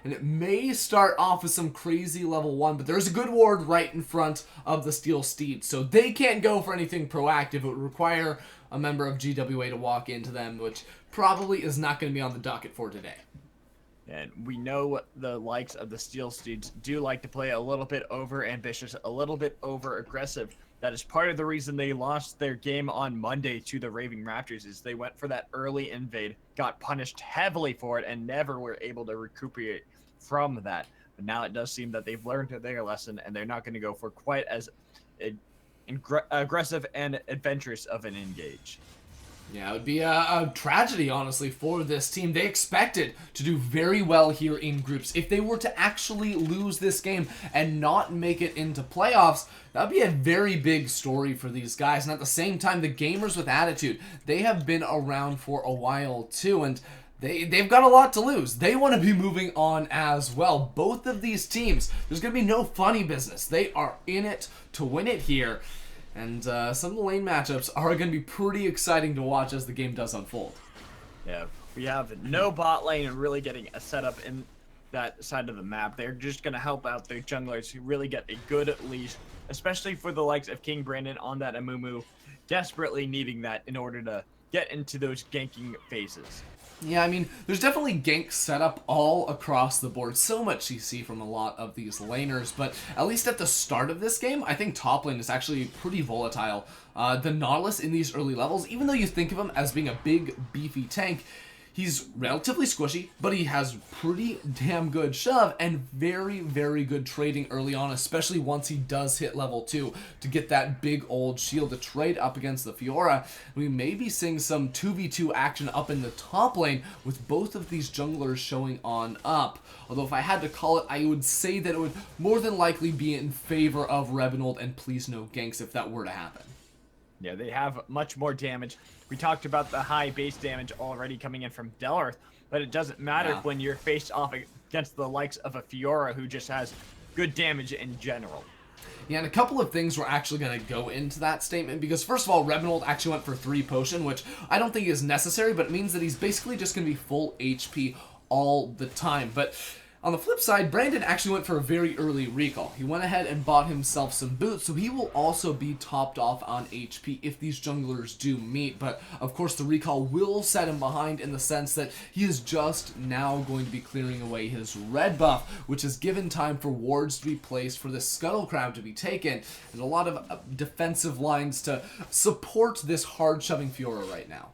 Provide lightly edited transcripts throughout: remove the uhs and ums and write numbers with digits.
and it may start off with some crazy level 1, but there's a good ward right in front of the Steel Steeds, so they can't go for anything proactive. It would require a member of GWA to walk into them, which probably is not going to be on the docket for today. And we know the likes of the Steel Steeds do like to play a little bit over ambitious, a little bit over aggressive. That is part of the reason they lost their game on Monday to the Raving Raptors, is they went for that early invade, got punished heavily for it, and never were able to recuperate from that. But now it does seem that they've learned their lesson, and they're not going to go for quite as aggressive and adventurous of an engage. Yeah, it would be a tragedy, honestly, for this team. They expected to do very well here in groups. If they were to actually lose this game and not make it into playoffs, that would be a very big story for these guys. And at the same time, the gamers with attitude, they have been around for a while too, and they've got a lot to lose. They want to be moving on as well. Both of these teams, there's going to be no funny business. They are in it to win it here. And some of the lane matchups are going to be pretty exciting to watch as the game does unfold. Yeah, we have no bot lane and really getting a setup in that side of the map. They're just going to help out their junglers who really get a good leash, especially for the likes of King Brandon on that Amumu, desperately needing that in order to get into those ganking phases. Yeah, I mean, there's definitely gank setup all across the board. So much CC from a lot of these laners, but at least at the start of this game, I think top lane is actually pretty volatile. The Nautilus in these early levels, even though you think of him as being a big, beefy tank, he's relatively squishy, but he has pretty damn good shove and very, very good trading early on, especially once he does hit level 2 to get that big old shield to trade up against the Fiora. We may be seeing some 2v2 action up in the top lane with both of these junglers showing on up. Although if I had to call it, I would say that it would more than likely be in favor of Rebenold and please no ganks if that were to happen. Yeah, they have much more damage. We talked about the high base damage already coming in from Delrith, but it doesn't matter when you're faced off against the likes of a Fiora who just has good damage in general. Yeah, and a couple of things were actually going to go into that statement, because first of all, Rebenold actually went for 3 potion, which I don't think is necessary, but it means that he's basically just going to be full HP all the time. But on the flip side, Brandon actually went for a very early recall. He went ahead and bought himself some boots, so he will also be topped off on HP if these junglers do meet. But of course, the recall will set him behind in the sense that he is just now going to be clearing away his red buff, which has given time for wards to be placed, for the Scuttle Crab to be taken, and a lot of defensive lines to support this hard-shoving Fiora right now.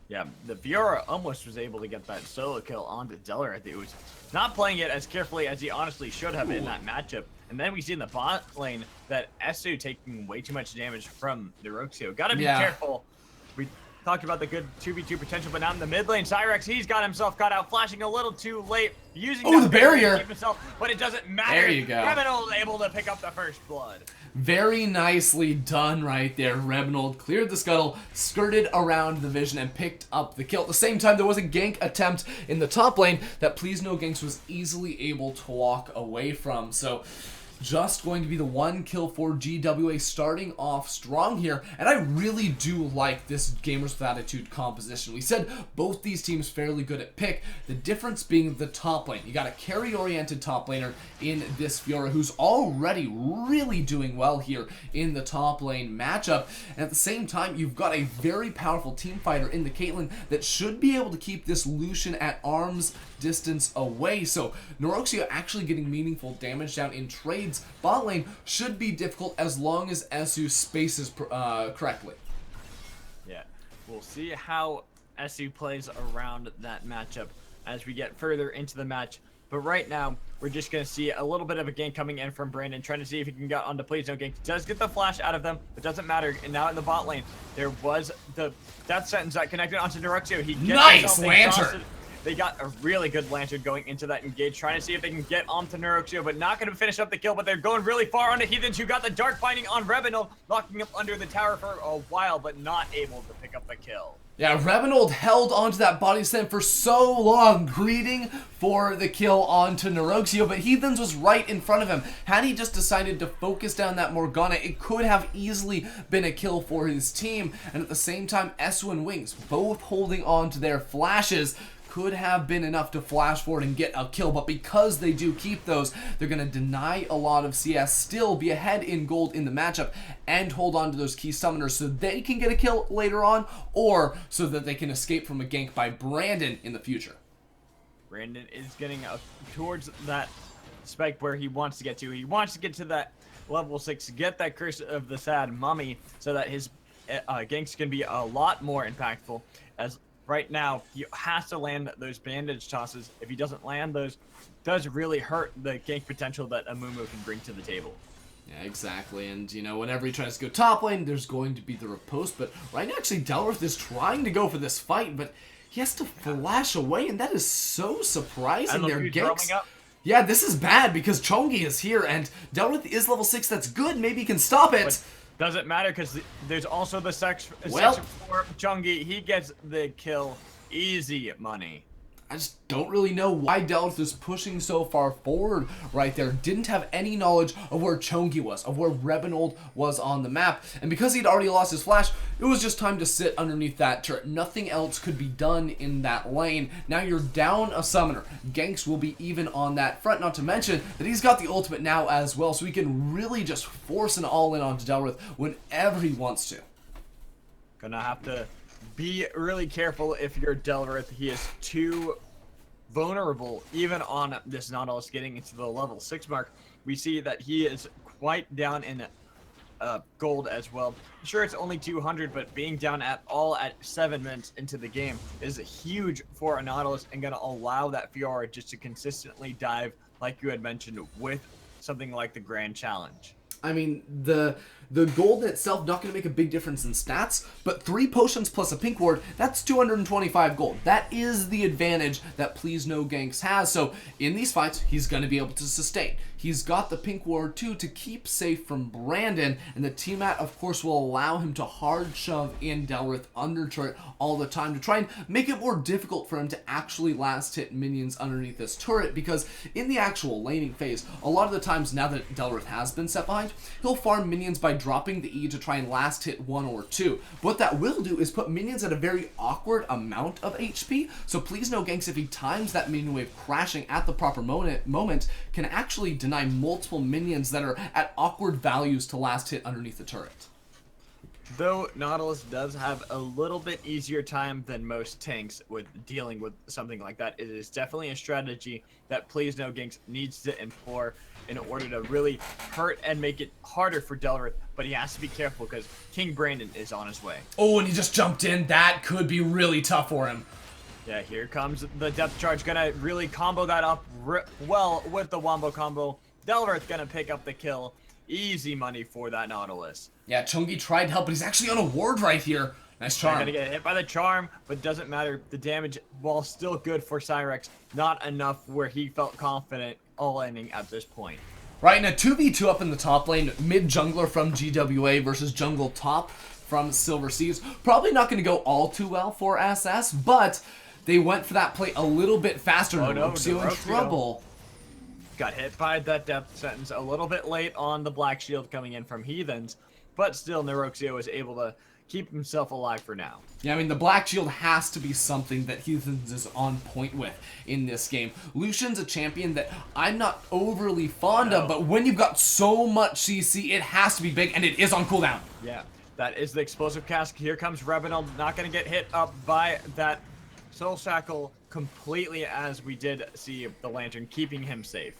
Yeah, the Fiora almost was able to get that solo kill onto Delrith. It was not playing it as carefully as he honestly should have in that matchup. And then we see in the bot lane that Esu taking way too much damage from Neuroxio. Gotta be careful. We talked about the good 2v2 potential, but now in the mid lane, Cyrex, he's got himself caught out, flashing a little too late, using the barrier to keep himself, but it doesn't matter. There you go. Rebenold able to pick up the first blood. Very nicely done right there. Rebenold cleared the scuttle, skirted around the vision, and picked up the kill. At the same time, there was a gank attempt in the top lane that Please No Ganks was easily able to walk away from. So just going to be the 1 kill for GWA, starting off strong here. And I really do like this Gamers with Attitude composition. We said both these teams fairly good at pick. The difference being the top lane. You got a carry-oriented top laner in this Fiora who's already really doing well here in the top lane matchup. And at the same time, you've got a very powerful team fighter in the Caitlyn that should be able to keep this Lucian at arm's distance away. So Neuroxio actually getting meaningful damage down in trades. Bot lane should be difficult as long as Esu spaces correctly. Yeah, we'll see how Esu plays around that matchup as we get further into the match. But right now, we're just going to see a little bit of a gank coming in from Brandon, trying to see if he can get onto Please No Gank. Does get the flash out of them, but doesn't matter. And now in the bot lane, there was the death sentence that connected onto Neuroxio. He gets nice lantern! They got a really good lantern going into that engage, trying to see if they can get onto Neuroxio, but not going to finish up the kill, but they're going really far onto Heathens, who got the Dark Binding on Rebenold, locking him under the tower for a while, but not able to pick up the kill. Yeah, Rebenold held onto that body slam for so long, greeting for the kill onto Neuroxio, but Heathens was right in front of him. Had he just decided to focus down that Morgana, it could have easily been a kill for his team, and at the same time, Esu and Wings both holding on to their flashes could have been enough to flash forward and get a kill, but because they do keep those, they're going to deny a lot of CS, still be ahead in gold in the matchup, and hold on to those key summoners so they can get a kill later on, or so that they can escape from a gank by Brandon in the future. Brandon is getting up towards that spike where he wants to get to. He wants to get to that level 6, get that Curse of the Sad Mummy, so that his ganks can be a lot more impactful. As right now, he has to land those bandage tosses. If he doesn't land those, it does really hurt the gank potential that Amumu can bring to the table. Yeah, exactly. And, you know, whenever he tries to go top lane, there's going to be the riposte. But right now, actually, Delrith is trying to go for this fight, but he has to flash away, and that is so surprising. Their ganks. Yeah, this is bad because Chongi is here, and Delrith is level 6. That's good. Maybe he can stop it. But doesn't matter because there's also the section for Chongi. He gets the kill. Easy money. I just don't really know why Delrith is pushing so far forward right there. Didn't have any knowledge of where Chongi was, of where Rebenold was on the map. And because he'd already lost his flash, it was just time to sit underneath that turret. Nothing else could be done in that lane. Now you're down a summoner. Ganks will be even on that front, not to mention that he's got the ultimate now as well, so he can really just force an all-in onto Delrith whenever he wants to. Gonna have to be really careful if you're Delrith. He is too vulnerable even on this Nautilus getting into the level 6 mark. We see that he is quite down in gold as well. Sure, it's only 200, but being down at all at 7 minutes into the game is huge for a Nautilus and gonna allow that Fiora just to consistently dive, like you had mentioned, with something like the Grand Challenge. I mean, the gold in itself not going to make a big difference in stats, but 3 potions plus a pink ward, that's 225 gold. That is the advantage that Please No Ganks has. So in these fights, he's going to be able to sustain. He's got the pink ward too to keep safe from Brandon, and the T-Mat, of course, will allow him to hard shove in Delrith under turret all the time to try and make it more difficult for him to actually last hit minions underneath this turret, because in the actual laning phase, a lot of the times now that Delrith has been set behind, he'll farm minions by dropping the E to try and last hit 1 or 2. What that will do is put minions at a very awkward amount of HP, so Please No Ganks, if he times that minion wave crashing at the proper moment, can actually deny multiple minions that are at awkward values to last hit underneath the turret. Though Nautilus does have a little bit easier time than most tanks with dealing with something like that, it is definitely a strategy that Please No Ganks needs to employ in order to really hurt and make it harder for Delrith, but he has to be careful because King Brandon is on his way. Oh, and he just jumped in. That could be really tough for him. Yeah, here comes the depth charge. Gonna really combo that up well with the Wombo combo. Delrith gonna pick up the kill. Easy money for that Nautilus. Yeah, Chongi tried to help, but he's actually on a ward right here. Nice charm. Gonna get hit by the charm, but doesn't matter. The damage, while still good for Cyrex, not enough where he felt confident all-ending at this point. Right, in a 2v2 up in the top lane, mid-jungler from GWA versus jungle top from Silver Steeds. Probably not going to go all too well for SS, but they went for that play a little bit faster. Oh no, Neroxio in trouble. Got hit by that death sentence a little bit late on the black shield coming in from Heathens, but still Neroxio was able to keep himself alive for now. Yeah, I mean, the Black Shield has to be something that Heathens is on point with in this game. Lucian's a champion that I'm not overly fond of, but when you've got so much CC, it has to be big, and it is on cooldown. Yeah, that is the explosive cask. Here comes Rebenold, not going to get hit up by that Soul Shackle completely, as we did see the Lantern keeping him safe.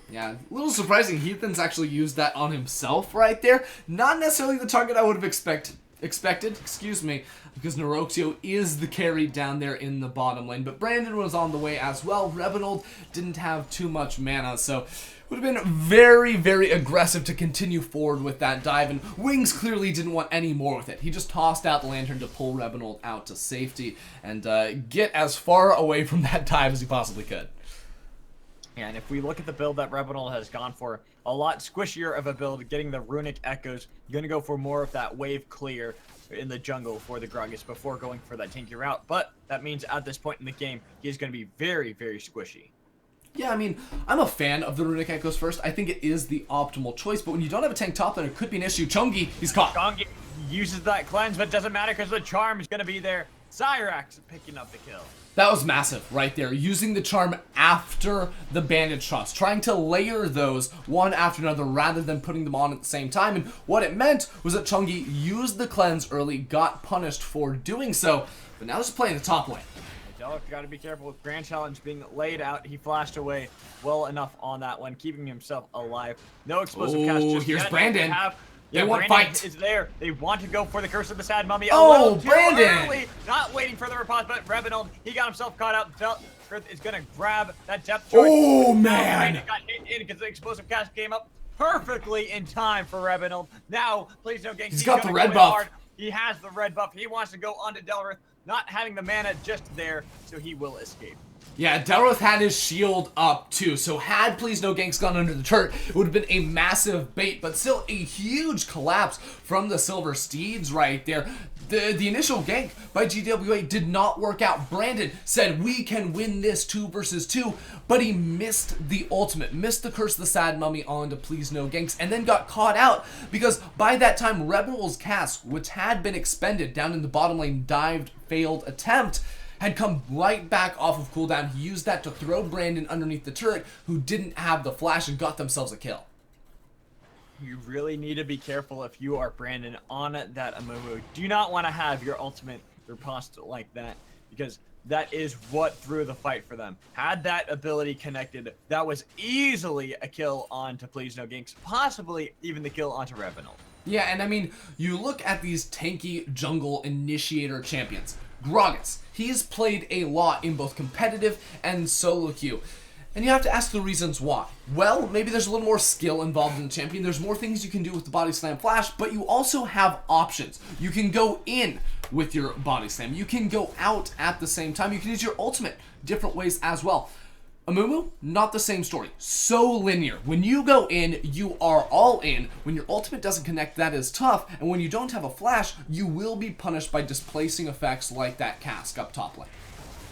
Yeah, a little surprising Heathens actually used that on himself right there. Not necessarily the target I would have expected, because Neroxio is the carry down there in the bottom lane, but Brandon was on the way as well. Rebenold didn't have too much mana, so would have been very, very aggressive to continue forward with that dive, and Wings clearly didn't want any more with it. He just tossed out the Lantern to pull Rebenold out to safety and get as far away from that dive as he possibly could. And if we look at the build that Rebenold has gone for, a lot squishier of a build, getting the Runic Echoes, gonna go for more of that wave clear in the jungle for the Gragas before going for that tanky route. But that means at this point in the game, he's gonna be very, very squishy. Yeah, I mean, I'm a fan of the Runic Echoes first. I think it is the optimal choice, but when you don't have a tank top, then it could be an issue. Chongi, he's caught. Chongi uses that cleanse, but it doesn't matter because the charm is gonna be there. Cyrax picking up the kill. That was massive right there, using the charm after the bandage shots, trying to layer those one after another rather than putting them on at the same time. And what it meant was that Chungi used the cleanse early, got punished for doing so, but now he's playing the top lane. Delrick got to be careful with Grand Challenge being laid out. He flashed away well enough on that one, keeping himself alive. No explosive cast. Oh, just here's yet. Brandon. Yeah, They want Brandon fight. is there. They want to go for the Curse of the Sad Mummy. Oh, a little too Brandon. early. Not waiting for the response, but Revenant, he got himself caught out. Delrick is going to grab that depth choice. Oh, Now man. Brandon got hit in because the explosive cast came up perfectly in time for Revenant. Now, please don't get. He's got the gonna red go in buff. hard. He has the red buff. He wants to go onto Delrick, not having the mana just there, so he will escape. Yeah, Delroth had his shield up too, so had Please No Ganks gone under the turret, it would have been a massive bait, but still a huge collapse from the Silver Steeds right there. The initial gank by GWA did not work out. Brandon said, we can win this 2 versus 2, but he missed the ultimate, missed the Curse of the Sad Mummy onto Please No Ganks, and then got caught out because by that time, Rebel's cast, which had been expended down in the bottom lane, dived, failed attempt, had come right back off of cooldown. He used that to throw Brandon underneath the turret, who didn't have the flash, and got themselves a kill. You really need to be careful if you are Brandon on that Amumu. Do not want to have your ultimate riposte like that, because that is what threw the fight for them. Had that ability connected, that was easily a kill onto Please No Ganks, possibly even the kill onto Revenant. Yeah, and I mean, you look at these tanky jungle initiator champions. Gragas, he's played a lot in both competitive and solo queue. And you have to ask the reasons why. Well, maybe there's a little more skill involved in the champion. There's more things you can do with the body slam flash, but you also have options. You can go in with your body slam. You can go out at the same time. You can use your ultimate different ways as well. Amumu, not the same story. So linear. When you go in, you are all in. When your ultimate doesn't connect, that is tough. And when you don't have a flash, you will be punished by displacing effects like that cask up top lane.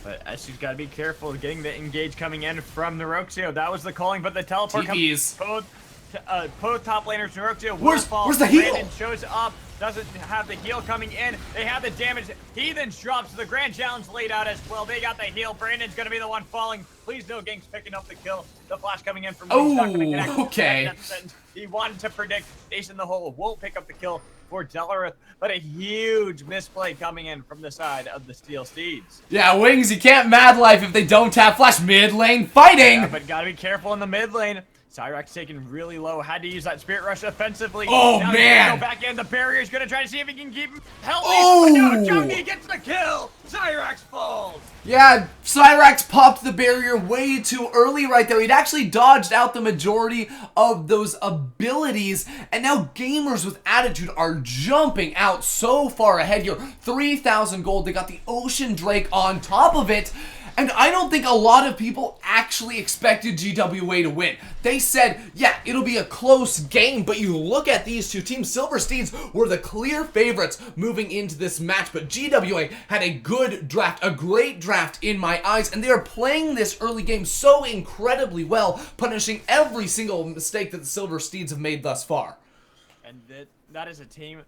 But SU's got to be careful getting the engage coming in from Neroxio. That was the calling, but the teleport comes. Both top laners, Neroxio will fall. Where's the heal? Brandon shows up, doesn't have the heal coming in. They have the damage. He then drops the Grand Challenge laid out as well. They got the heal. Brandon's going to be the one falling. Please No Ganks picking up the kill. The flash coming in from okay. He wanted to predict Ace in the hole won't pick up the kill for Delrith, but a huge misplay coming in from the side of the Steel Steeds. Yeah, Wings, you can't mad life if they don't have flash. Mid lane fighting! Yeah, but gotta be careful in the mid lane. Cyrax taken really low, had to use that Spirit Rush offensively. Oh, now man! Go back in, the barrier's gonna try to see if he can keep him healthy. Oh! But no, Chungi gets the kill! Cyrax falls! Yeah, Cyrax popped the barrier way too early right there. He'd actually dodged out the majority of those abilities, and now gamers with attitude are jumping out so far ahead here. 3,000 gold, they got the Ocean Drake on top of it. And I don't think a lot of people actually expected GWA to win. They said, yeah, it'll be a close game, but you look at these two teams, Silver Steeds were the clear favorites moving into this match, but GWA had a good draft, a great draft in my eyes, and they are playing this early game so incredibly well, punishing every single mistake that the Silver Steeds have made thus far. And that is a team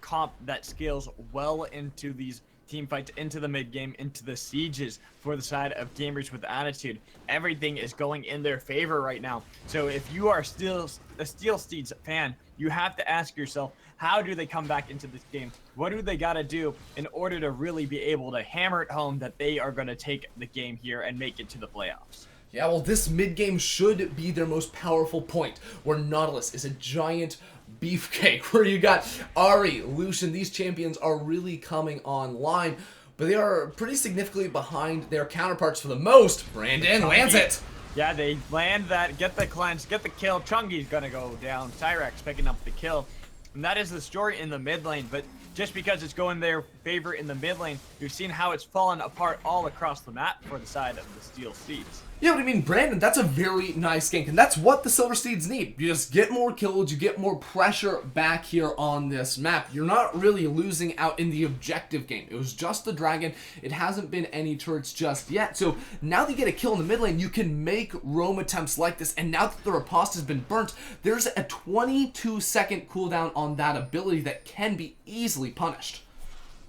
comp that scales well into these team fights, into the mid game, into the sieges for the side of gamers with attitude. Everything is going in their favor right now. So if you are still a Steel Steeds fan, you have to ask yourself, how do they come back into this game? What do they got to do in order to really be able to hammer it home that they are going to take the game here and make it to the playoffs? Yeah, well, this mid-game should be their most powerful point, where Nautilus is a giant beefcake, where you got Ari, Lucian, these champions are really coming online, but they are pretty significantly behind their counterparts for the most. Brandon lands it! Yeah, they land that, get the cleanse, get the kill. Chungi's gonna go down. Cyrax picking up the kill. And that is the story in the mid lane, but just because it's going their favor in the mid lane, you've seen how it's fallen apart all across the map for the side of the Steel Steeds. Yeah, but I mean, Brandon, that's a very nice gank, and that's what the Silver Steeds need. You just get more kills, you get more pressure back here on this map. You're not really losing out in the objective game. It was just the dragon. It hasn't been any turrets just yet. So now that you get a kill in the mid lane, you can make roam attempts like this, and now that the riposte has been burnt, there's a 22-second cooldown on that ability that can be easily punished.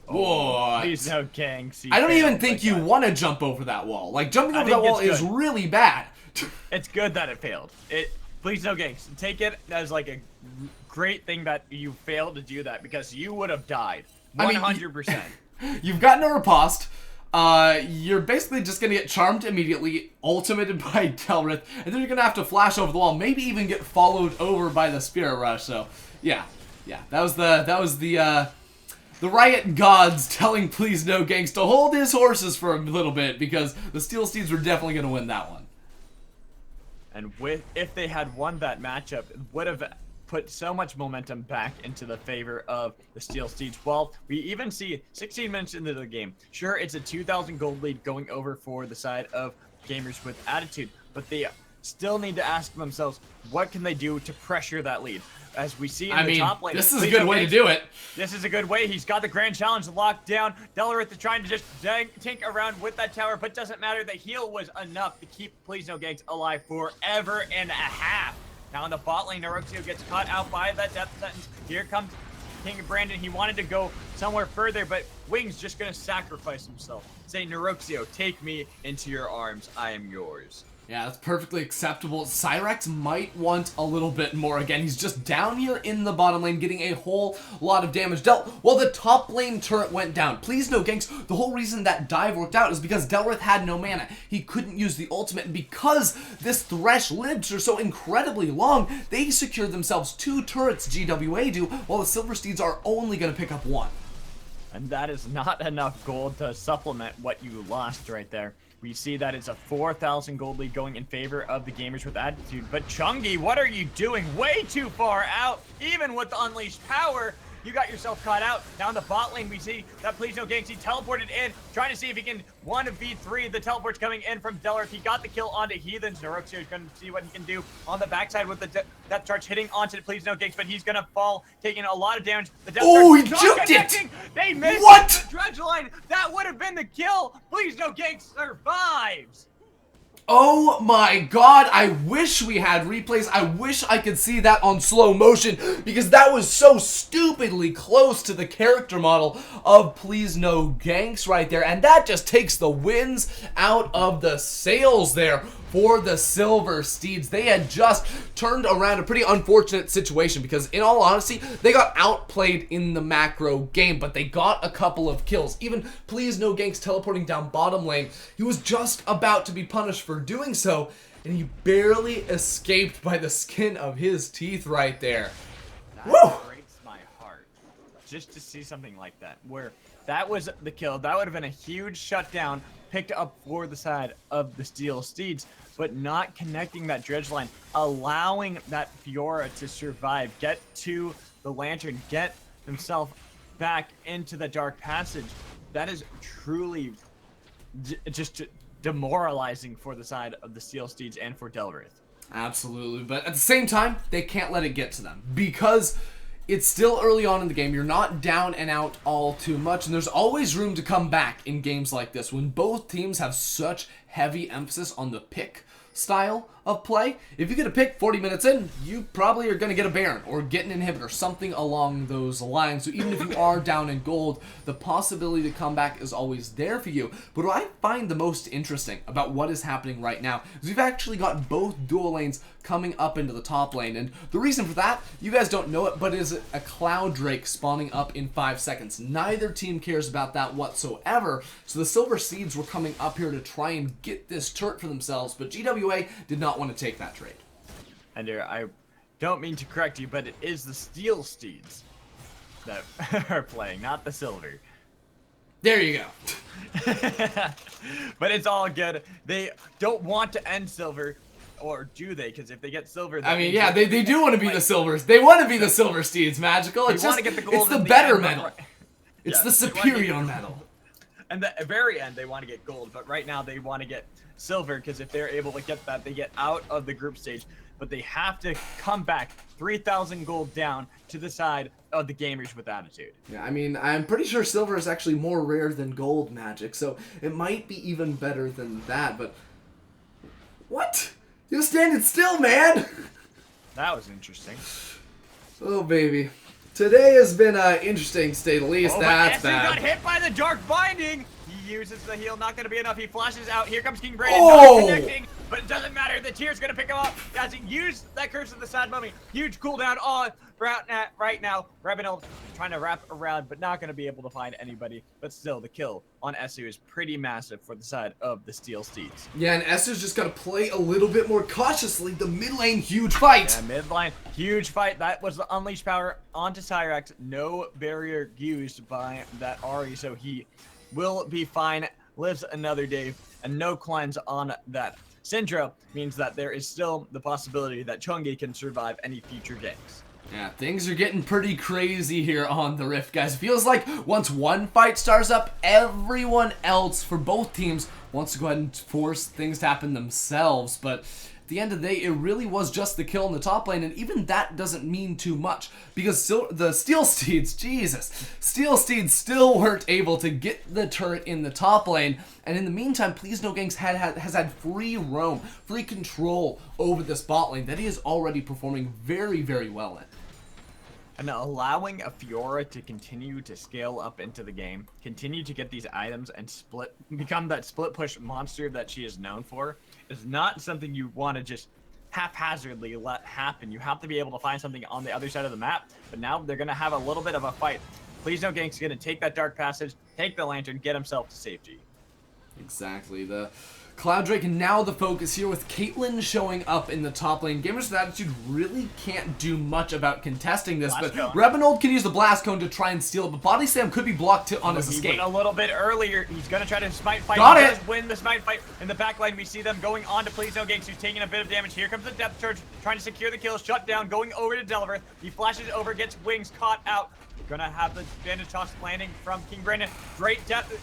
What? Please no ganks. I don't even think you want to jump over that wall. Like, jumping over that wall is really bad. It's good that it failed. Please no ganks. Take it as like a great thing that you failed to do that, because you would have died 100%. You've gotten a riposte. You're basically just gonna get charmed immediately, ultimated by Delrith, and then you're gonna have to flash over the wall, maybe even get followed over by the Spirit Rush. So, yeah, that was the Riot Gods telling Please No Ganks to hold his horses for a little bit, because the Steel Steeds were definitely gonna win that one. And if they had won that matchup, it would have put so much momentum back into the favor of the Steel Steeds. Well, we even see 16 minutes into the game. Sure, it's a 2,000 gold lead going over for the side of Gamers with Attitude, but they still need to ask themselves, what can they do to pressure that lead? As we see in the top lane. This is a good way to do it. This is a good way. He's got the Grand Challenge locked down. Delrith is trying to just tank around with that tower, but doesn't matter. The heal was enough to keep Please No Ganks alive forever and a half. Now in the bot lane, Neroxio gets caught out by that death sentence. Here comes King Brandon. He wanted to go somewhere further, but Wing's just going to sacrifice himself. Say, Neroxio, take me into your arms. I am yours. Yeah, that's perfectly acceptable. Cyrex might want a little bit more. Again, he's just down here in the bottom lane getting a whole lot of damage dealt while the top lane turret went down. Please no ganks. The whole reason that dive worked out is because Delrith had no mana. He couldn't use the ultimate, and because this Thresh lives are so incredibly long, they secured themselves 2 turrets, GWA do, while the Silver Steeds are only going to pick up 1. And that is not enough gold to supplement what you lost right there. We see that it's a 4,000 gold lead going in favor of the Gamers with Attitude. But Chungi, what are you doing? Way too far out. Even with the unleashed power, you got yourself caught out. Now in the bot lane, we see that Please No Ganks, he teleported in, trying to see if he can 1v3. The teleport's coming in from Delrith. He got the kill onto Heathens. Neroxio is going to see what he can do on the backside with the death charge hitting onto the Please No Ganks, but he's going to fall, taking a lot of damage. The death he juked it! They missed What? the dredge line. That would have been the kill. Please No Ganks survives. Oh my god, I wish we had replays. I wish I could see that on slow motion, because that was so stupidly close to the character model of Please No Ganks right there. And that just takes the wins out of the sails there for the Silver Steeds. They had just turned around a pretty unfortunate situation, because in all honesty, they got outplayed in the macro game, but they got a couple of kills. Even Please No Ganks teleporting down bottom lane, he was just about to be punished for doing so, and he barely escaped by the skin of his teeth right there. That breaks my heart just to see something like that, where that was the kill. That would have been a huge shutdown picked up for the side of the Steel Steeds, but not connecting that dredge line, allowing that Fiora to survive, get to the lantern, get himself back into the dark passage. That is truly just demoralizing for the side of the Steel Steeds and for Delrith. Absolutely, but at the same time, they can't let it get to them, because it's still early on in the game. You're not down and out all too much, and there's always room to come back in games like this when both teams have such heavy emphasis on the pick style of play. If you get a pick 40 minutes in, you probably are going to get a Baron or get an inhibitor, something along those lines. So even if you are down in gold, the possibility to come back is always there for you. But what I find the most interesting about what is happening right now is we've actually got both dual lanes coming up into the top lane, and the reason for that, you guys don't know it, but is a Cloud Drake spawning up in 5 seconds. Neither team cares about that whatsoever, so the Silver Seeds were coming up here to try and get this turret for themselves, but GWA did not want to take that trade. And I don't mean to correct you, but it is the Steel Steeds that are playing, not the Silver. There you go. But it's all good. They don't want to end Silver. Or do they? Because if they get silver, I mean, yeah, they do want to be the Silvers. They want to be the Silver Steeds, magical. It's just, get the gold it's the in better end, medal. It's the superior medal. And at the very end, they want to get gold, but right now they want to get silver, because if they're able to get that, they get out of the group stage. But they have to come back 3,000 gold down to the side of the Gamers with Attitude. Yeah, I mean, I'm pretty sure silver is actually more rare than gold magic, so it might be even better than that, but... What? You're standing still, man! That was interesting. Oh, baby. Today has been interesting, to say the least. Oh, That's but Esu got bad. hit by the Dark Binding. He uses the heal, not going to be enough. He flashes out. Here comes King Brandon, Oh! not connecting, but it doesn't matter. The tier's going to pick him up. As he used that Curse of the Sad Mummy. Huge cooldown on right now. Revenant trying to wrap around, but not going to be able to find anybody. But still, the kill on Esu is pretty massive for the side of the Steel Steeds. Yeah, and Esu's just got to play a little bit more cautiously. The mid lane, huge fight. Yeah, mid line, huge fight. That was the unleashed power onto Cyrax. No barrier used by that Ahri, so he will be fine. Lives another day, and no cleanse on that Syndra means that there is still the possibility that Chungi can survive any future games. Yeah, things are getting pretty crazy here on the Rift, guys. It feels like once one fight starts up, everyone else for both teams wants to go ahead and force things to happen themselves. But at the end of the day, it really was just the kill in the top lane, and even that doesn't mean too much because the Steel Steeds, Jesus, Steel Steeds still weren't able to get the turret in the top lane. And in the meantime, Please No Ganks has had free roam, free control over this bot lane that he is already performing very, very well in. And allowing a Fiora to continue to scale up into the game, continue to get these items and become that split push monster that she is known for, is not something you want to just haphazardly let happen. You have to be able to find something on the other side of the map, but now they're going to have a little bit of a fight. Please No Gank's going to take that Dark Passage, take the Lantern, get himself to safety. Exactly. The Cloud Drake now the focus here with Caitlyn showing up in the top lane. Gamers with Attitude really can't do much about contesting this, but Rebenold can use the Blast Cone to try and steal it, but Body Slam could be blocked on his escape. Went a little bit earlier. He's going to try to smite fight. Got he it! does win the smite fight. In the back line, we see them going on to Please No Ganks, who's taking a bit of damage. Here comes the Depth Charge, trying to secure the kill. Shut down, going over to Delver. He flashes over, gets wings caught out. Gonna have the bandage toss landing from King Brandon. Great depth,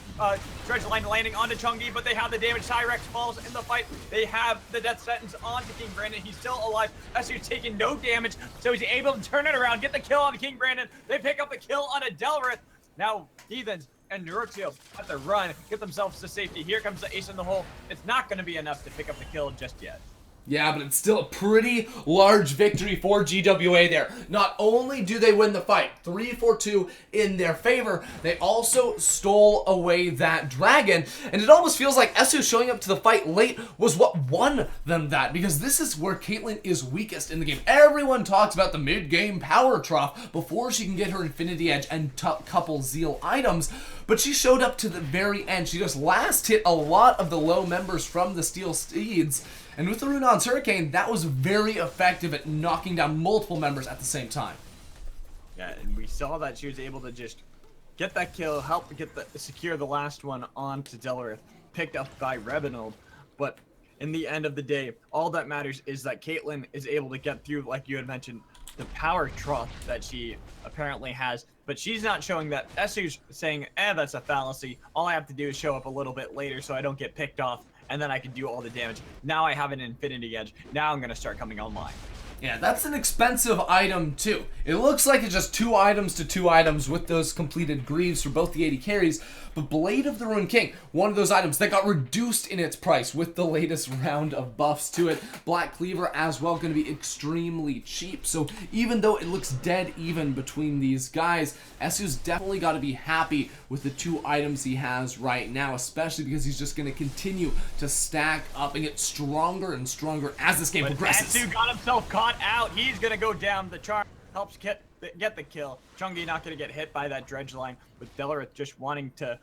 dredge line landing onto Chungi, but they have the damage. Cyrex falls in the fight. They have the death sentence onto King Brandon. He's still alive. Esu's taking no damage, so he's able to turn it around, get the kill on King Brandon. They pick up the kill on a Delrith. Now, Heathens and Neruxio have to run, get themselves to safety. Here comes the ace in the hole. It's not gonna be enough to pick up the kill just yet. Yeah, but it's still a pretty large victory for GWA there. Not only do they win the fight, 3-4-2 in their favor, they also stole away that dragon. And it almost feels like Esu showing up to the fight late was what won them that, because this is where Caitlyn is weakest in the game. Everyone talks about the mid-game power trough before she can get her Infinity Edge and couple Zeal items, but she showed up to the very end. She just last hit a lot of the low members from the Steel Steeds. And with the Runon's Hurricane, that was very effective at knocking down multiple members at the same time. Yeah, and we saw that she was able to just get that kill, help secure the last one onto Delrith, picked up by Rebenold. But in the end of the day, all that matters is that Caitlyn is able to get through, like you had mentioned, the power trough that she apparently has. But she's not showing that. Esu's saying, that's a fallacy. All I have to do is show up a little bit later so I don't get picked off, and then I can do all the damage. Now I have an Infinity Edge. Now I'm going to start coming online. Yeah, that's an expensive item too. It looks like it's just 2 items to 2 items with those completed greaves for both the AD carries, but Blade of the Ruined King, one of those items that got reduced in its price with the latest round of buffs to it. Black Cleaver as well, going to be extremely cheap, so even though it looks dead even between these guys, Esu's definitely got to be happy with the 2 items he has right now, especially because he's just going to continue to stack up and get stronger and stronger as this game progresses. Esu got himself caught out. He's gonna go down. The charm helps get the kill. Chungi not gonna get hit by that dredge line, with Delrith just wanting to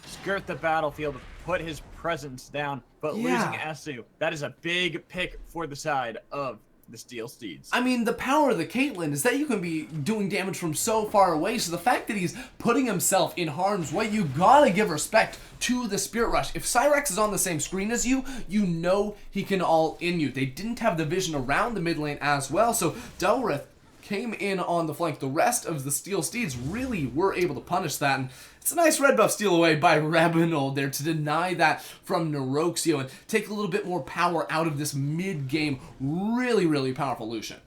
skirt the battlefield, put his presence down, but losing Esu, that is a big pick for the side of the Steel Steeds. I mean, the power of the Caitlyn is that you can be doing damage from so far away, so the fact that he's putting himself in harm's way, you gotta give respect to the Spirit Rush. If Cyrex is on the same screen as you, you know he can all in you. They didn't have the vision around the mid lane as well, so Delrith came in on the flank. The rest of the Steel Steeds really were able to punish that, and it's a nice red buff steal away by Rebenold there to deny that from Neruxio and take a little bit more power out of this mid-game, really, really powerful Lucian.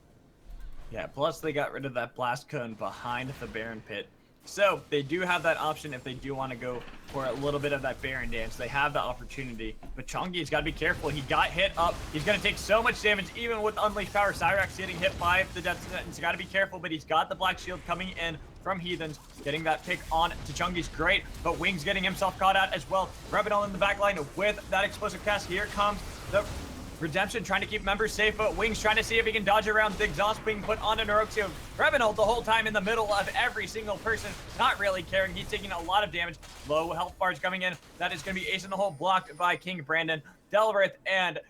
Yeah, plus they got rid of that blast cone behind the Baron Pit. So they do have that option if they do want to go for a little bit of that Baron dance. They have the opportunity. But Chongi's got to be careful. He got hit up. He's going to take so much damage, even with Unleashed Power. Cyrax getting hit by the Death Sentence. Got to be careful, but he's got the Black Shield coming in from Heathens. Getting that pick on to Chungi's great, but Wings getting himself caught out as well. Revenant in the back line with that explosive cast. Here comes the Redemption trying to keep members safe, but Wings trying to see if he can dodge around the exhaust being put on an Oroxio. Revenant the whole time in the middle of every single person, not really caring. He's taking a lot of damage. Low health bars coming in. That is going to be ace in the hole, blocked by King Brandon, Delrith, and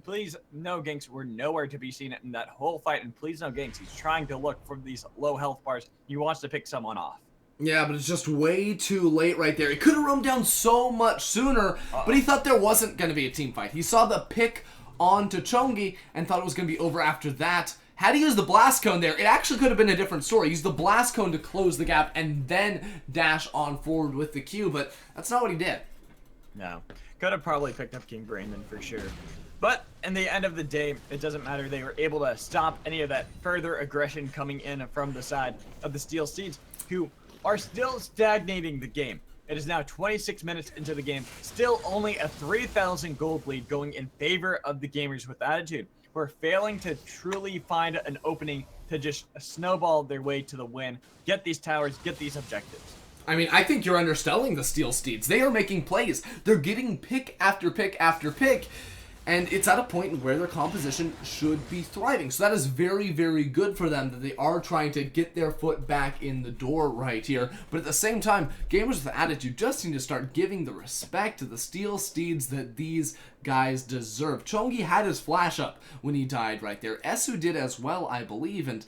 please no ganks were nowhere to be seen in that whole fight. And please no ganks. He's trying to look for these low health bars. He wants to pick someone off. Yeah, but it's just way too late right there. He could have roamed down so much sooner, but he thought there wasn't going to be a team fight. He saw the pick onto Chongi and thought it was going to be over after that. Had he used the Blast Cone there, it actually could have been a different story. Use the Blast Cone to close the gap and then dash on forward with the Q, but that's not what he did. No. Could have probably picked up King Brandon for sure. But in the end of the day, it doesn't matter. They were able to stop any of that further aggression coming in from the side of the Steel Steeds, who are still stagnating the game. It is now 26 minutes into the game. Still only a 3,000 gold lead going in favor of the Gamers with Attitude. We're failing to truly find an opening to just snowball their way to the win. Get these towers, get these objectives. I mean, I think you're underselling the Steel Steeds. They are making plays. They're getting pick after pick after pick. And it's at a point where their composition should be thriving. So that is very, very good for them that they are trying to get their foot back in the door right here. But at the same time, Gamers with Attitude just need to start giving the respect to the Steel Steeds that these guys deserve. Chongi had his flash up when he died right there. Esu did as well, I believe. And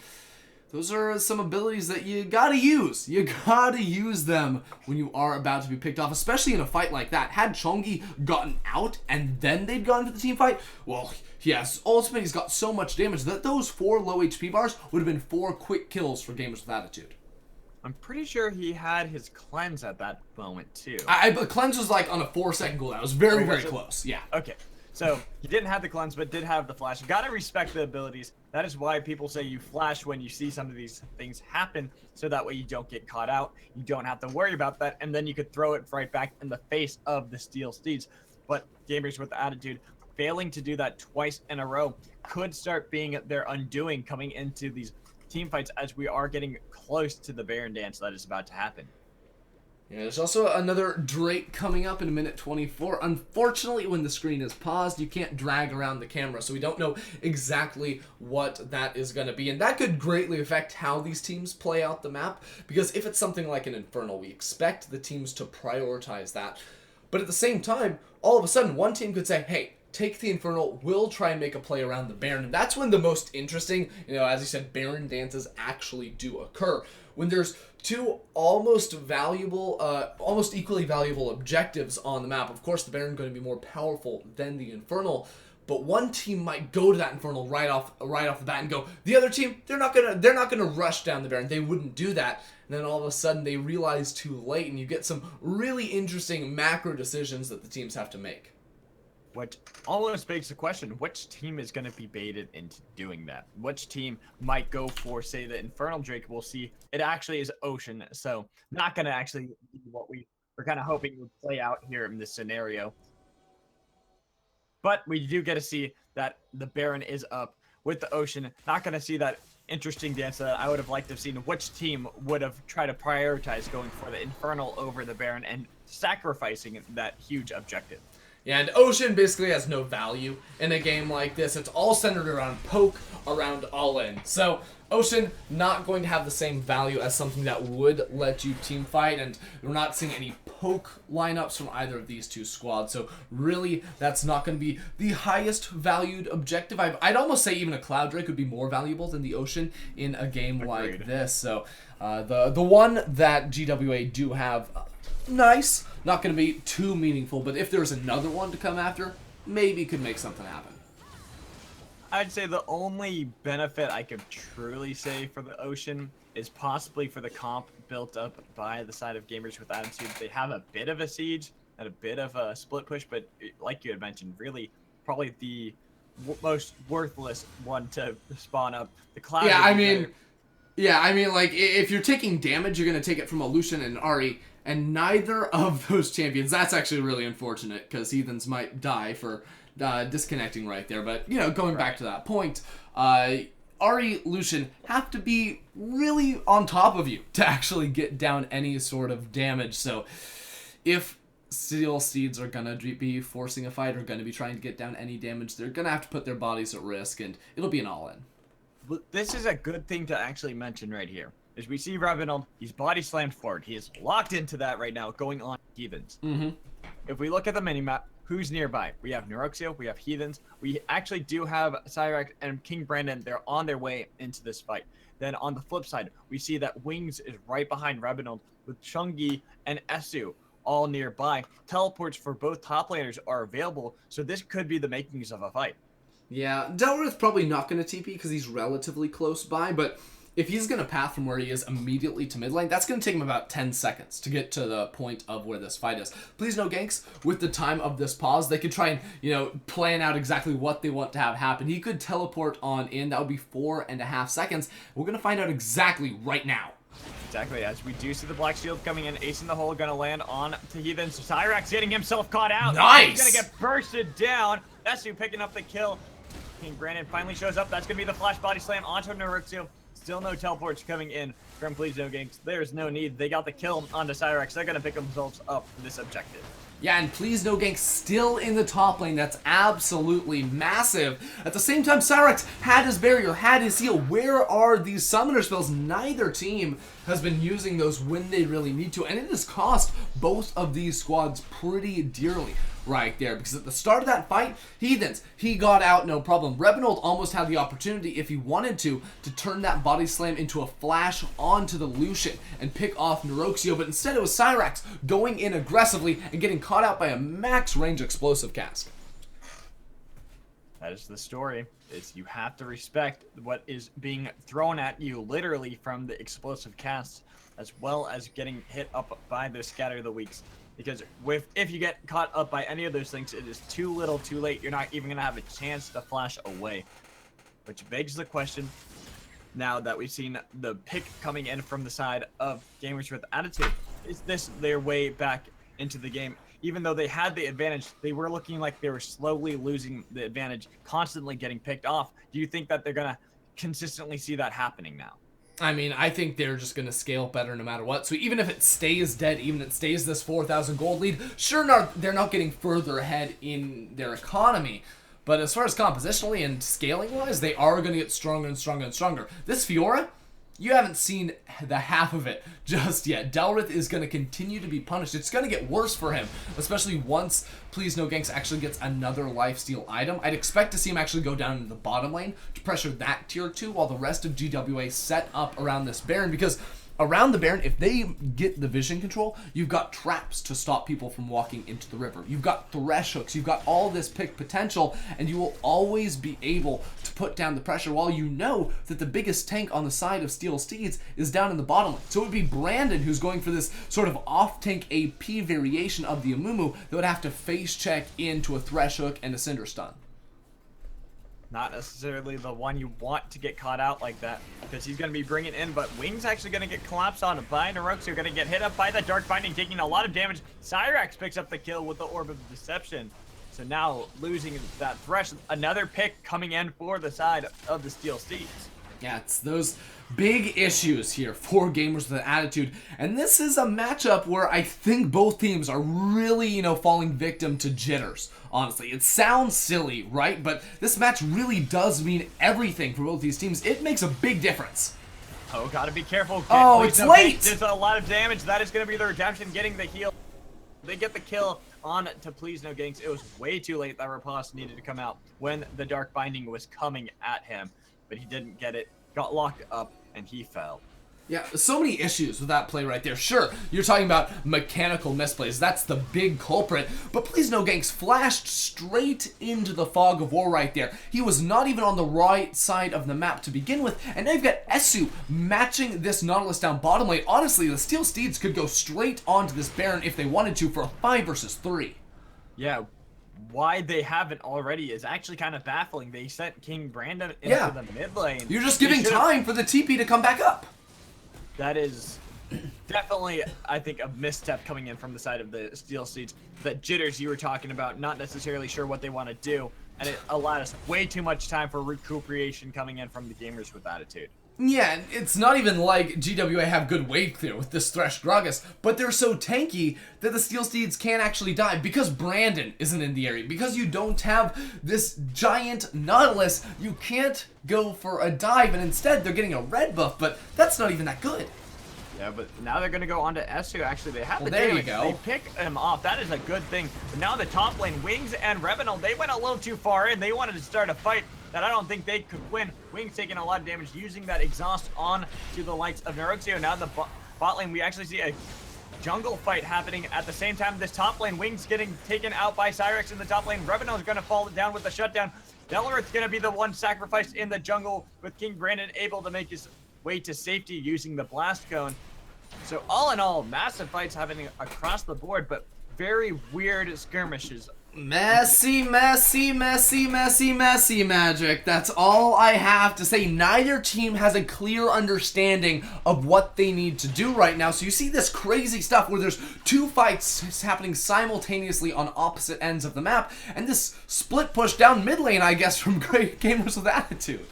those are some abilities that you gotta use. You gotta use them when you are about to be picked off, especially in a fight like that. Had Chongi gotten out and then they'd gone to the team fight, well, yes, ultimately he's got so much damage that those 4 low HP bars would have been 4 quick kills for Gamers with Attitude. I'm pretty sure he had his cleanse at that moment too. But cleanse was like on a 4-second cooldown. It was very, very close. Yeah. Okay. So he didn't have the cleanse, but did have the flash. You gotta respect the abilities. That is why people say you flash when you see some of these things happen, so that way you don't get caught out. You don't have to worry about that, and then you could throw it right back in the face of the Steel Steeds. But Gamers with Attitude failing to do that twice in a row could start being their undoing coming into these team fights as we are getting close to the Baron dance that is about to happen. Yeah, there's also another Drake coming up in a minute 24. Unfortunately, when the screen is paused, you can't drag around the camera, so we don't know exactly what that is going to be. And that could greatly affect how these teams play out the map, because if it's something like an Infernal, we expect the teams to prioritize that. But at the same time, all of a sudden, one team could say, hey, take the Infernal, we'll try and make a play around the Baron. And that's when the most interesting, as you said, Baron dances actually do occur. When there's 2 almost equally valuable objectives on the map. Of course, the Baron going to be more powerful than the Infernal, but one team might go to that Infernal right off the bat and go. The other team, they're not gonna rush down the Baron. They wouldn't do that. And then all of a sudden they realize too late, and you get some really interesting macro decisions that the teams have to make. What almost begs the question, which team is going to be baited into doing that? Which team might go for, say, the Infernal Drake? We'll see. It actually is Ocean, so not going to actually be what we were kind of hoping would play out here in this scenario. But we do get to see that the Baron is up with the Ocean. Not going to see that interesting dance that I would have liked to have seen. Which team would have tried to prioritize going for the Infernal over the Baron and sacrificing that huge objective? Yeah, and Ocean basically has no value in a game like this. It's all centered around poke, around all-in. So Ocean not going to have the same value as something that would let you team fight, and we're not seeing any poke lineups from either of these 2 squads. So really, that's not going to be the highest valued objective. I'd almost say even a Cloud Drake would be more valuable than the Ocean in a game like this. So the one that GWA do have, nice. Not going to be too meaningful, but if there's another one to come after, maybe could make something happen. I'd say the only benefit I could truly say for the Ocean is possibly for the comp built up by the side of Gamers with Attitude. They have a bit of a siege and a bit of a split push, but like you had mentioned, really probably the most worthless one to spawn up. The Cloud. Yeah, I mean, Yeah, I mean, like, if you're taking damage, you're going to take it from a Lucian and Ahri, and neither of those champions, that's actually really unfortunate, because Heathens might die for disconnecting right there. But, you know, going back to that point, Ahri, Lucian have to be really on top of you to actually get down any sort of damage. So, if Steel Steeds are going to be forcing a fight or going to be trying to get down any damage, they're going to have to put their bodies at risk, and it'll be an all-in. This is a good thing to actually mention right here. As we see Revenant, he's body slammed forward. He is locked into that right now, going on Heathens. If we look at the minimap, who's nearby? We have Neuroxio, we have Heathens. We actually do have Cyrax and King Brandon. They're on their way into this fight. Then on the flip side, we see that Wings is right behind Revenant with Chungi and Esu all nearby. Teleports for both top laners are available, so this could be the makings of a fight. Yeah, Delrith's probably not going to TP because he's relatively close by, but if he's going to path from where he is immediately to mid lane, that's going to take him about 10 seconds to get to the point of where this fight is. Please no ganks, with the time of this pause, they could try and, you know, plan out exactly what they want to have happen. He could teleport on in, that would be 4.5 seconds. We're going to find out exactly right now. Exactly, as we do see the Black Shield coming in, Ace in the hole gonna land on to Heathen. So Cyrax getting himself caught out. Nice! He's gonna get bursted down. Esu picking up the kill. King Brandon finally shows up. That's gonna be the flash body slam onto Neuroxio. Still no teleports coming in from Please No Ganks. There's no need. They got the kill onto Cyrax. They're gonna pick themselves up this objective. Yeah, and Please No Gank still in the top lane. That's absolutely massive. At the same time, Cyrax had his barrier, had his heal. Where are these summoner spells? Neither team has been using those when they really need to, and it has cost both of these squads pretty dearly right there, because at the start of that fight, Heathens, he got out no problem. Rebenold almost had the opportunity, if he wanted to turn that body slam into a flash onto the Lucian and pick off Neuroxio, but instead it was Cyrax going in aggressively and getting caught out by a max range explosive cast. That is the story. Is you have to respect what is being thrown at you literally from the explosive casts, as well as getting hit up by the Scatter the Weaks. Because if you get caught up by any of those things, it is too little, too late. You're not even gonna have a chance to flash away. Which begs the question, now that we've seen the pick coming in from the side of Gamers with Attitude, is this their way back into the game? Even though they had the advantage, they were looking like they were slowly losing the advantage, constantly getting picked off. Do you think that they're gonna consistently see that happening now? I mean, I think they're just going to scale better no matter what. So even if it stays dead, even if it stays this 4,000 gold lead, sure, they're not getting further ahead in their economy. But as far as compositionally and scaling-wise, they are going to get stronger and stronger and stronger. This Fiora, you haven't seen the half of it just yet. Delrith is going to continue to be punished. It's going to get worse for him, especially once Please No Ganks actually gets another lifesteal item. I'd expect to see him actually go down into the bottom lane to pressure that tier 2 while the rest of GWA set up around this Baron, because around the Baron, if they get the vision control, you've got traps to stop people from walking into the river. You've got thresh hooks. You've got all this pick potential, and you will always be able to put down the pressure while you know that the biggest tank on the side of Steel Steeds is down in the bottom lane. So it would be Brandon who's going for this sort of off-tank AP variation of the Amumu that would have to face check into a thresh hook and a cinder stun. Not necessarily the one you want to get caught out like that, because he's going to be bringing in, but Wings actually going to get collapsed on by Neuroxio, going to get hit up by the Dark Binding, taking a lot of damage. Cyrax picks up the kill with the Orb of Deception. So now losing that Thresh, another pick coming in for the side of the Steel Steeds. Yeah, it's those big issues here for Gamers with an Attitude, and this is a matchup where I think both teams are really, you know, falling victim to jitters. Honestly, it sounds silly, right? But this match really does mean everything for both these teams. It makes a big difference. Oh, gotta be careful. Oh, it's late! There's a lot of damage. That is gonna be the redemption, getting the heal. They get the kill on to Please No Ganks. It was way too late. That riposte needed to come out when the Dark Binding was coming at him, but he didn't get it. Got locked up, and he fell. Yeah, so many issues with that play right there. Sure, you're talking about mechanical misplays. That's the big culprit. But Please No Ganks flashed straight into the fog of war right there. He was not even on the right side of the map to begin with. And now you've got Esu matching this Nautilus down bottom lane. Honestly, the Steel Steeds could go straight onto this Baron if they wanted to for a 5 versus 3. Yeah. Why they haven't already is actually kind of baffling. They sent King Brandon into the mid lane. You're just giving time for the TP to come back up. That is definitely, I think, a misstep coming in from the side of the Steel Steeds. The jitters you were talking about, not necessarily sure what they want to do, and it allowed us way too much time for recuperation coming in from the gamers with attitude. Yeah, it's not even like GWA have good wave clear with this Thresh Gragas, but they're so tanky that the Steel Steeds can't actually die because Brandon isn't in the area. Because you don't have this giant Nautilus, you can't go for a dive, and instead they're getting a red buff, but that's not even that good. Yeah, but now they're going to go on to S2. Actually, they have the there damage. you go. They pick him off. That is a good thing. But now the top lane, Wings and Revenal, they went a little too far in. They wanted to start a fight that I don't think they could win. Wings taking a lot of damage, using that exhaust on to the likes of Neroxio. Now the bot lane, we actually see a jungle fight happening at the same time. This top lane, Wings getting taken out by Cyrex in the top lane. Revenal is going to fall down with the shutdown. Delorith's going to be the one sacrificed in the jungle, with King Brandon able to make his way to safety using the blast cone. So all in all, massive fights happening across the board, but very weird skirmishes. Messy, messy, messy, messy, messy magic. That's all I have to say. Neither team has a clear understanding of what they need to do right now. So you see this crazy stuff where there's two fights happening simultaneously on opposite ends of the map, and this split push down mid lane, I guess, from great gamers with attitude.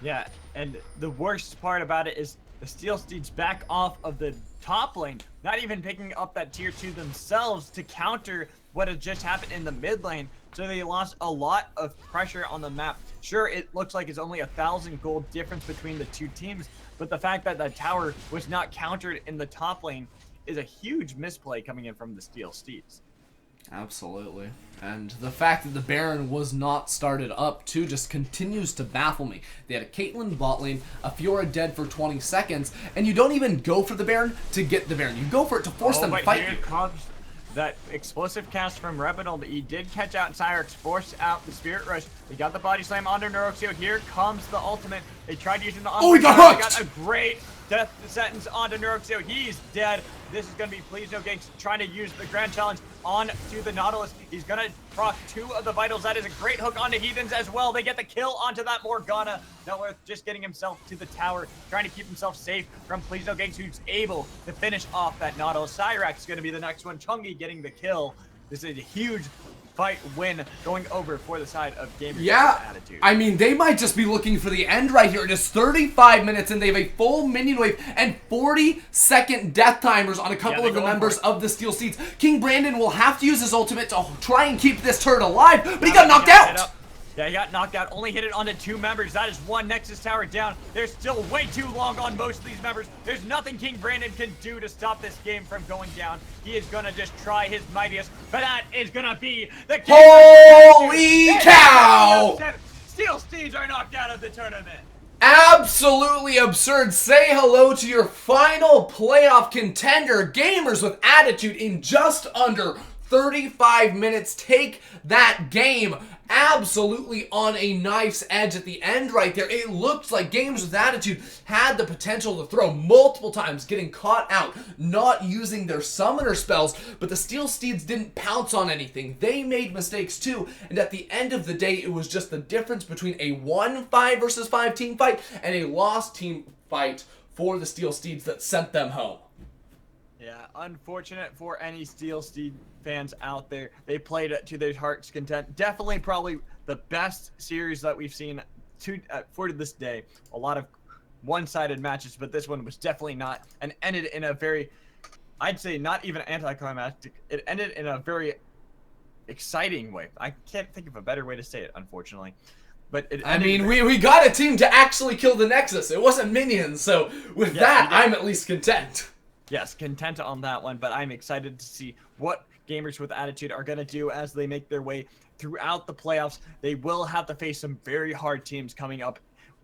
Yeah, and the worst part about it is the Steel Steeds back off of the top lane, not even picking up that tier 2 themselves to counter what had just happened in the mid lane. So they lost a lot of pressure on the map. Sure, it looks like it's only 1,000 gold difference between the two teams, but the fact that the tower was not countered in the top lane is a huge misplay coming in from the Steel Steeds. Absolutely. And the fact that the Baron was not started up, too, just continues to baffle me. They had a Caitlyn bot lane, a Fiora dead for 20 seconds, and you don't even go for the Baron to get the Baron. You go for it to force them to fight here you. Comes that explosive cast from Revenal that he did catch out Cyrex, forced out the Spirit Rush. They got the body slam onto Neroxio. Here comes the ultimate. They tried using the he got hooked! They got a great death sentence onto Neroxio. He's dead. This is going to be Please No Ganks trying to use the Grand Challenge on to the Nautilus. He's going to proc 2 of the Vitals. That is a great hook onto Heathens as well. They get the kill onto that Morgana. Delorith just getting himself to the tower, trying to keep himself safe from Please No Ganks, who's able to finish off that Nautilus. Cyrax is going to be the next one. Chungi getting the kill. This is a huge fight win going over for the side of gamers. Yeah, attitude. I mean, they might just be looking for the end right here. It is 35 minutes, and they have a full minion wave and 40-second death timers on a couple of the members of the Steel Steeds. King Brandon will have to use his ultimate to try and keep this turret alive, but he got knocked out. Yeah, he got knocked out. Only hit it onto 2 members. That is 1 Nexus tower down. They're still way too long on most of these members. There's nothing King Brandon can do to stop this game from going down. He is going to just try his mightiest, but that is going to be the game. Holy cow! Steel Steeds are knocked out of the tournament. Absolutely absurd. Say hello to your final playoff contender, Gamers with Attitude, in just under 35 minutes. Take that game absolutely on a knife's edge at the end right there. It looked like Gamers with Attitude had the potential to throw multiple times, getting caught out, not using their summoner spells, but the Steel Steeds didn't pounce on anything. They made mistakes too, and at the end of the day, it was just the difference between a won 5 versus 5 team fight and a lost team fight for the Steel Steeds that sent them home. Yeah, unfortunate for any Steel Steed fans out there. They played it to their heart's content. Definitely probably the best series that we've seen for this day. A lot of one-sided matches, but this one was definitely not, and ended in a very, I'd say not even anticlimactic. It ended in a very exciting way. I can't think of a better way to say it, unfortunately. But I mean, we got a team to actually kill the Nexus. It wasn't minions, so with that, I'm at least content. Yes, content on that one, but I'm excited to see what Gamers with Attitude are going to do as they make their way throughout the playoffs. They will have to face some very hard teams coming up.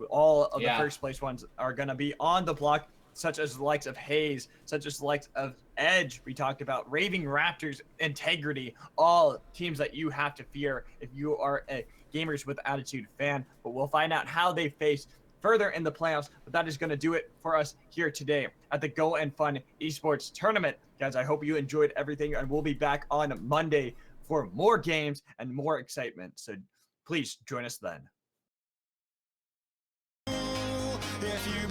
All of the first place ones are going to be on the block, such as the likes of Hayes, such as the likes of Edge. We talked about Raving Raptors, Integrity, all teams that you have to fear if you are a Gamers with Attitude fan. But we'll find out how they face further in the playoffs, but that is going to do it for us here today at the Go&FUN Esports Tournament. Guys, I hope you enjoyed everything, and we'll be back on Monday for more games and more excitement. So please join us then.